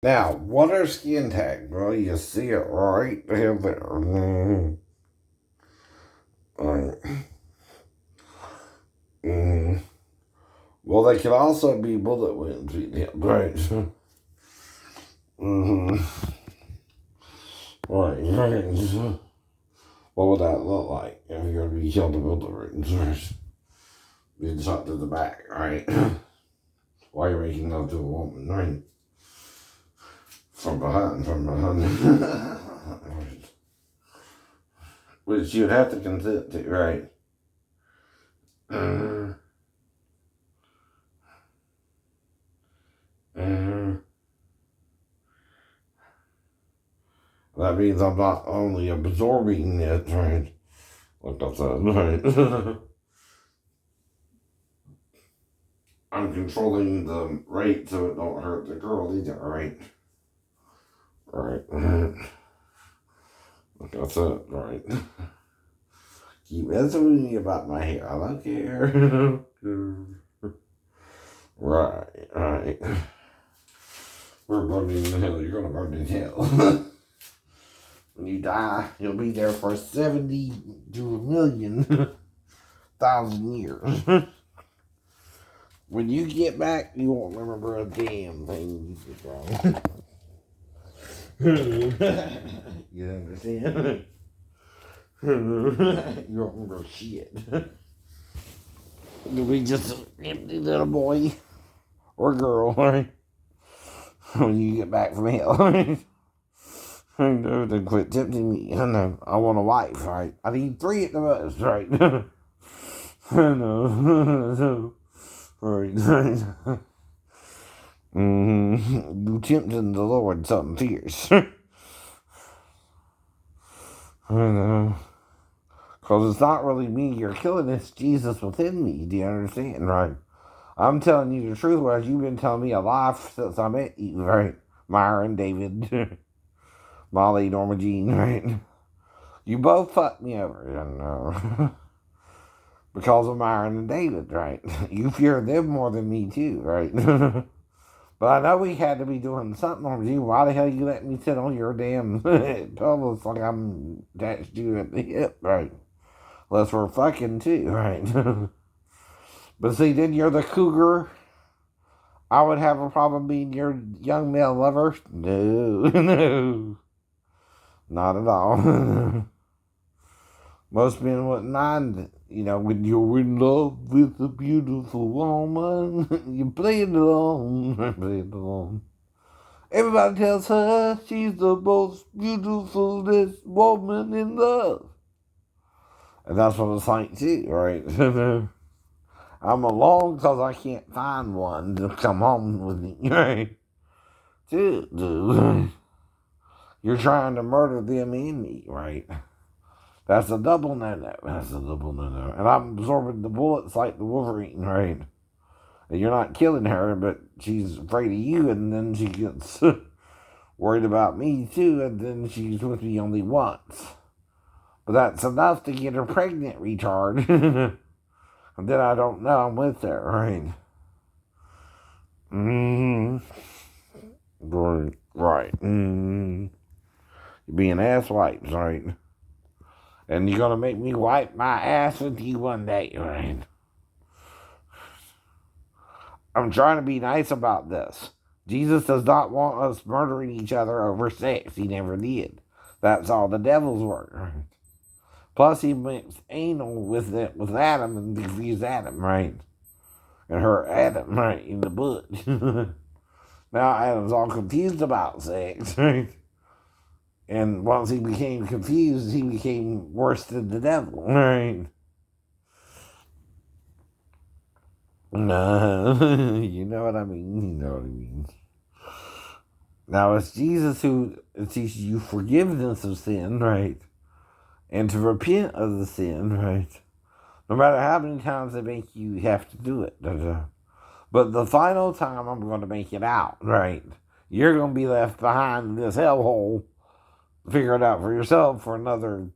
Now, what are skin tags? Well, you see it right there. Right. Well, they can also be bullet wounds. Right. Right. What would that look like if you're going to be killed in bullet wounds? Being shot to the back, right? While you're making love to a woman, right? From behind. Which you'd have to consent to, right? Uh, uh, that means I'm not only absorbing it, right? Like I said, right? I'm controlling the rate so it don't hurt the girl either, right? Right. Like I said, right. Keep messing with me about my hair. I don't care. Right. We're burning in hell. You're gonna burn in hell. When you die, you'll be there for 70 to a million thousand years. When you get back, you won't remember a damn thing you did wrong. You understand? You won't remember shit. You'll be just an empty little boy or girl, right? When you get back from hell, right? I know, then quit tempting me. I know. I want a wife, right? I need 3 at the most, right? I know. Right. You tempting the Lord something fierce. I know. Because it's not really me you're killing, it's Jesus within me. Do you understand, right? I'm telling you the truth, whereas you've been telling me a lie since I met you, right? Myron, David, Molly, Norma Jean, right? You both fucked me over, you know. Because of Myron and David, right? You fear them more than me too, right? But I know we had to be doing something on you. Why the hell you let me sit on your damn pelvis like I'm attached to you at the hip, right? Unless we're fucking too, right? But see, then you're the cougar. I would have a problem being your young male lover. No, no, not at all. Most men wouldn't mind, when you're in love with a beautiful woman, you play it along, play it along. Everybody tells her she's the most beautifulest woman in love. And that's what it's like too, right? I'm alone because I can't find one to come home with me, right? Dude, you're trying to murder them and me, right? That's a double no-no. That's a double no-no. And I'm absorbing the bullets like the Wolverine, right? And you're not killing her, but she's afraid of you, and then she gets worried about me too, and then she's with me only once. But that's enough to get her pregnant, retard. And then I don't know I'm with her, right? Mm-hmm. Right. Mm-hmm. You're being ass wipes, right? And you're gonna make me wipe my ass with you one day, right? I'm trying to be nice about this. Jesus does not want us murdering each other over sex. He never did. That's all the devil's work, right? Plus, he mixed anal with it with Adam and confused Adam, right? And hurt Adam, right, in the butt. Now Adam's all confused about sex, right? And once he became confused, he became worse than the devil, right? No, you know what I mean. You know what I mean. Now it's Jesus who teaches you forgiveness of sin, right? And to repent of the sin, right? No matter how many times they make you have to do it. But the final time I'm going to make it out, right? You're going to be left behind in this hellhole. Figure it out for yourself for another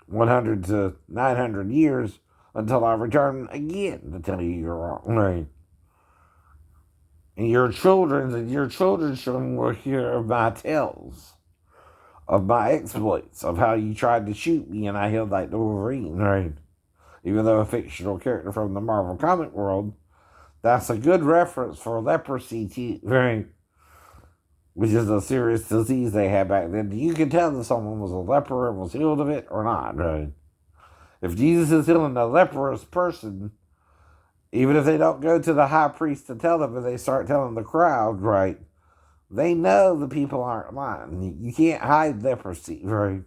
100 to 900 years until I return again to tell you you're wrong, right? And your children's children will hear of my tales, of my exploits, of how you tried to shoot me and I held like the Wolverine, right? Even though a fictional character from the Marvel comic world, that's a good reference for leprosy, right? Which is a serious disease they had back then. You can tell that someone was a leper and was healed of it or not, right? If Jesus is healing a leprous person, even if they don't go to the high priest to tell them, and they start telling the crowd, right? They know the people aren't lying. You can't hide leprosy, right?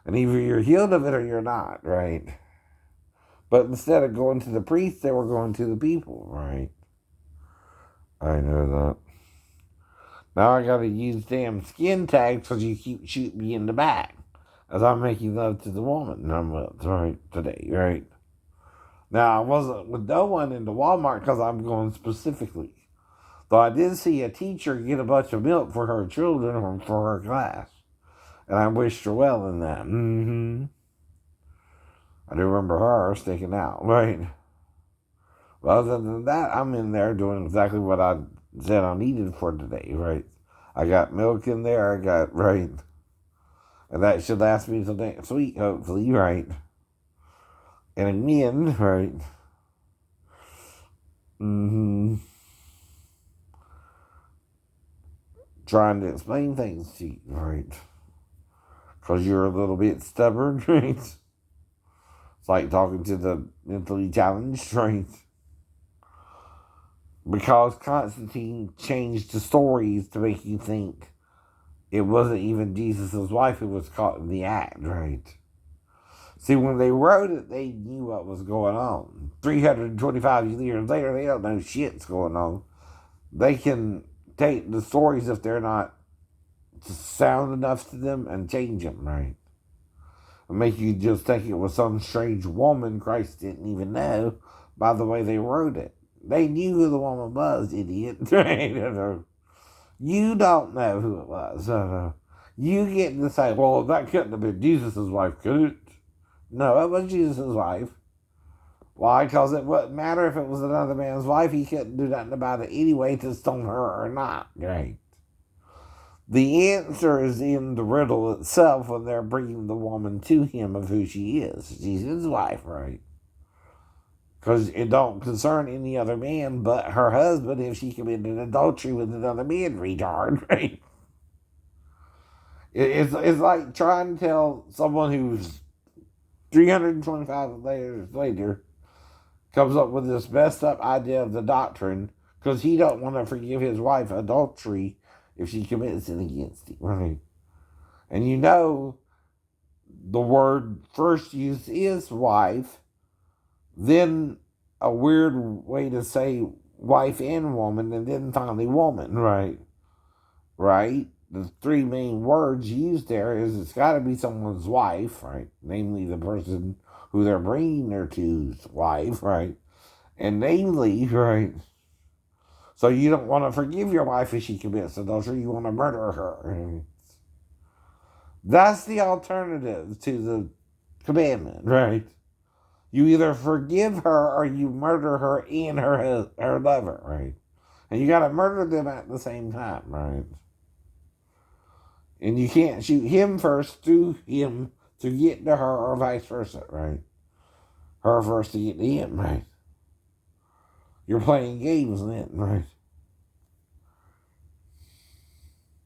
And either you're healed of it or you're not, right? But instead of going to the priest, they were going to the people, right? I know that. Now I gotta use damn skin tags because you keep shooting me in the back as I'm making love to the woman I'm with, right, today, right? Now, I wasn't with no one in the Walmart because I'm going specifically. Though I did see a teacher get a bunch of milk for her children or for her class. And I wished her well in that. I do remember her sticking out, right? But other than that, I'm in there doing exactly what I said I needed for today, right? I got milk in there, I got, right? And that should last me till next week, hopefully, right? And again, right? Trying to explain things to you, right? Because you're a little bit stubborn, right? It's like talking to the mentally challenged, right? Because Constantine changed the stories to make you think it wasn't even Jesus' wife who was caught in the act, right? See, when they wrote it, they knew what was going on. 325 years later, they don't know shit's going on. They can take the stories if they're not sound enough to them and change them, right? And make you just think it was some strange woman Christ didn't even know by the way they wrote it. They knew who the woman was, idiot. You don't know who it was. You get to say, well, that couldn't have been Jesus' wife, could it? No, it was Jesus' wife. Why? Because it wouldn't matter if it was another man's wife. He couldn't do nothing about it anyway to stone her or not. Right? The answer is in the riddle itself when they're bringing the woman to him of who she is. She's his wife, right? Because it don't concern any other man but her husband if she committed adultery with another man, retard, right? It's like trying to tell someone who's 325 years later comes up with this messed up idea of the doctrine because he don't want to forgive his wife adultery if she commits it against him, right? And you know the word first used is wife, then a weird way to say wife and woman, and then finally woman, right? Right? The three main words used there is it's got to be someone's wife, right? Namely, the person who they're bringing her to's wife, right? And namely, right? So you don't want to forgive your wife if she commits adultery. You want to murder her. That's the alternative to the commandment, right? You either forgive her or you murder her and her lover, right? And you got to murder them at the same time, right? And you can't shoot him first through him to get to her or vice versa, right? Her first to get to him, right? You're playing games then, right?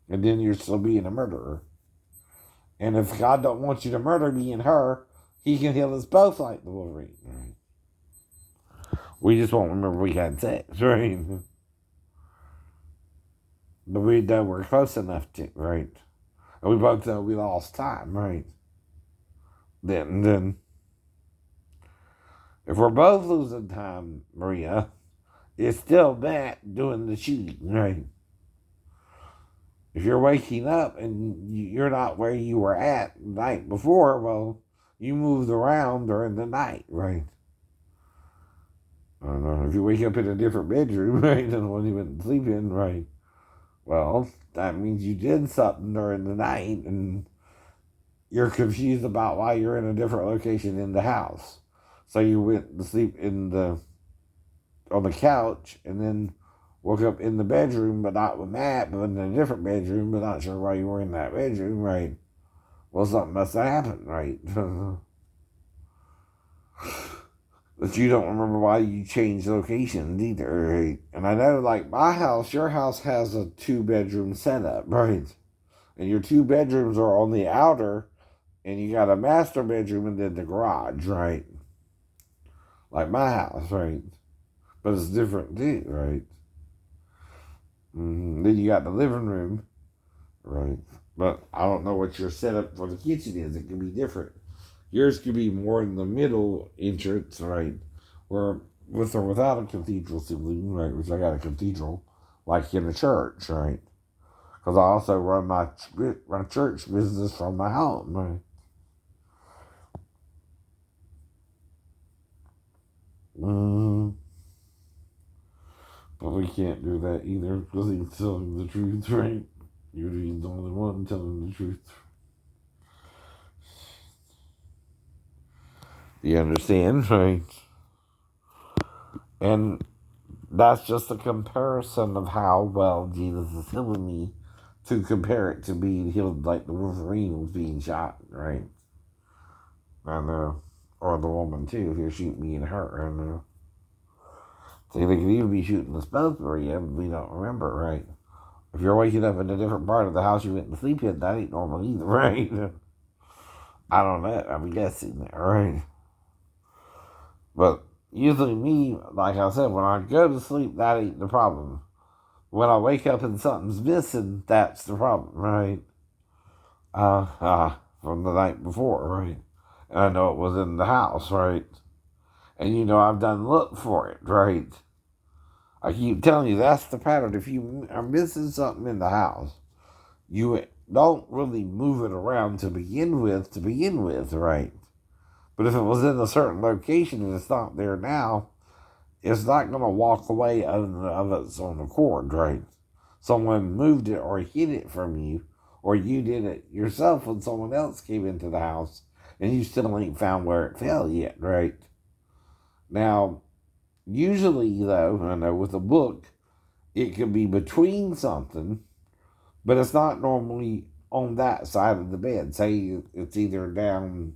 And then you're still being a murderer. And if God don't want you to murder me and her, he can heal us both like the Wolverine, right? We just won't remember we had sex, right? But we know we're close enough to, right? And we both know we lost time, right? Then, if we're both losing time, Maria, it's still Matt doing the shooting, right? If you're waking up and you're not where you were at the night before, well, you moved around during the night, right? I don't know. If you wake up in a different bedroom, right, than the one you went to sleep in, right? Well, that means you did something during the night and you're confused about why you're in a different location in the house. So you went to sleep on the couch and then Woke up in the bedroom, but not with Matt, but in a different bedroom, but not sure why you were in that bedroom, right? Well, something must have happened, right? But you don't remember why you changed locations either, right? And I know, like, my house, your house has a 2-bedroom setup, right? And your 2 bedrooms are on the outer, and you got a master bedroom and then the garage, right? Like my house, right? But it's different too, right? Then you got the living room, right? But I don't know what your setup for the kitchen is. It could be different. Yours could be more in the middle entrance, right? Where with or without a cathedral ceiling, right? Which I got a cathedral, like in a church, right? Because I also run my church business from my home, right? Mm, but we can't do that either because he's telling the truth, right? You're the only one telling the truth. Do you understand, right? And that's just a comparison of how well Jesus is healing me to compare it to being healed like the Wolverine was being shot, right? I know. Or the woman, too, who shoot me and her, I know. See, they could even be shooting us both, or yeah, we don't remember, right? If you're waking up in a different part of the house you went to sleep in, that ain't normal either, right? I don't know. I'm guessing there, right? But usually me, like I said, when I go to sleep, that ain't the problem. When I wake up and something's missing, that's the problem, right? From the night before, right? And I know it was in the house, right? And you know I've done look for it, right? I keep telling you that's the pattern. If you are missing something in the house, you don't really move it around to begin with, right? But if it was in a certain location and it's not there now, it's not going to walk away of its own accord, right? Someone moved it or hid it from you, or you did it yourself when someone else came into the house, and you still ain't found where it fell yet, right? Now, usually, though, I know with a book, it could be between something, but it's not normally on that side of the bed. Say it's either down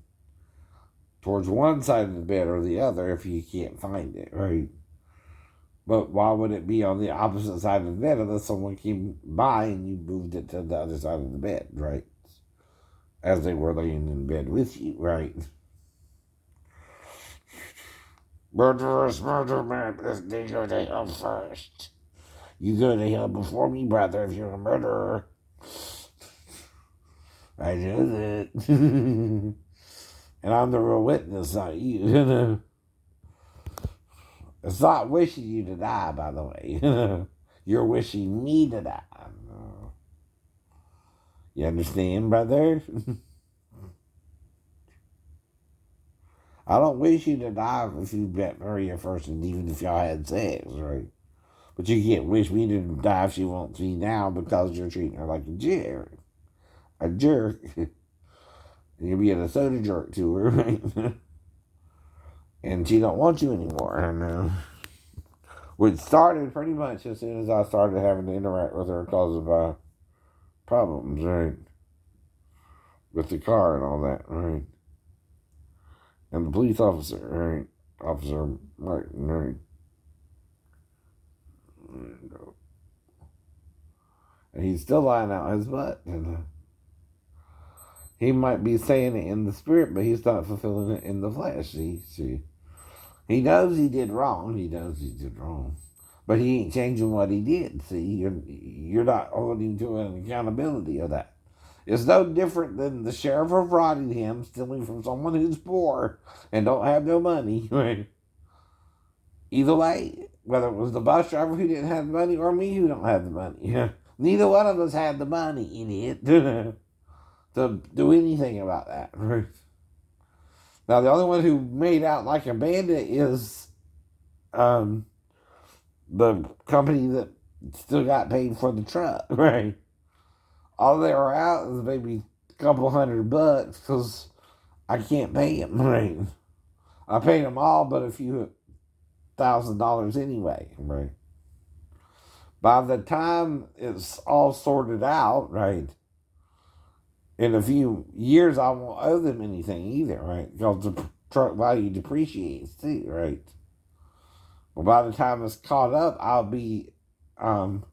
towards one side of the bed or the other if you can't find it, right? But why would it be on the opposite side of the bed unless someone came by and you moved it to the other side of the bed, right? As they were laying in bed with you, right? Murderous murder man, this day go to hell first. You go to hell before me, brother, if you're a murderer. I know that. And I'm the real witness, not you. It's not wishing you to die, by the way. You're wishing me to die. You understand, brother? I don't wish you to die if you met Maria first, and even if y'all had sex, right? But you can't wish me to die if she wants me now because you're treating her like a jerk. A jerk. And you're being a soda jerk to her, right? And she don't want you anymore. And which started pretty much as soon as I started having to interact with her because of problems, right? With the car and all that, right? And the police officer, right? Officer Martin, right? And he's still lying out his butt. And he might be saying it in the spirit, but he's not fulfilling it in the flesh. See, he knows he did wrong. He knows he did wrong, but he ain't changing what he did. See, you're not holding to an accountability of that. It's no different than the sheriff of Rottingham stealing from someone who's poor and don't have no money. Right? Either way, whether it was the bus driver who didn't have the money or me who don't have the money, neither one of us had the money in it to do anything about that. Right? Now, the only one who made out like a bandit is the company that still got paid for the truck, right? All they were out is maybe a couple $100 because I can't pay them, right? I paid them all but a few $1,000 anyway, right? By the time it's all sorted out, right, in a few years, I won't owe them anything either, right? Because the truck value depreciates too, right? Well, by the time it's caught up, um,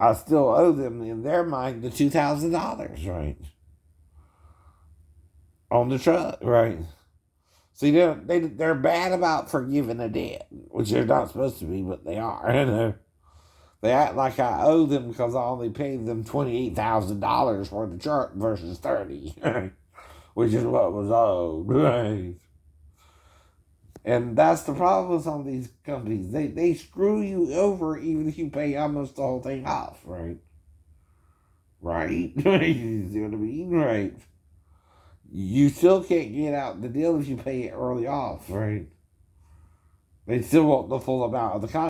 I still owe them in their mind the $2,000, right, on the truck, right? See, they're bad about forgiving a debt, which they're not supposed to be, but they are. You know, they act like I owe them because I only paid them $28,000 for the truck versus 30, which is what was owed, right? And that's the problem with some of these companies. They screw you over even if you pay almost the whole thing off, right? Right? You see what I mean? Right. You still can't get out the deal if you pay it early off, right? They still want the full amount of the contract.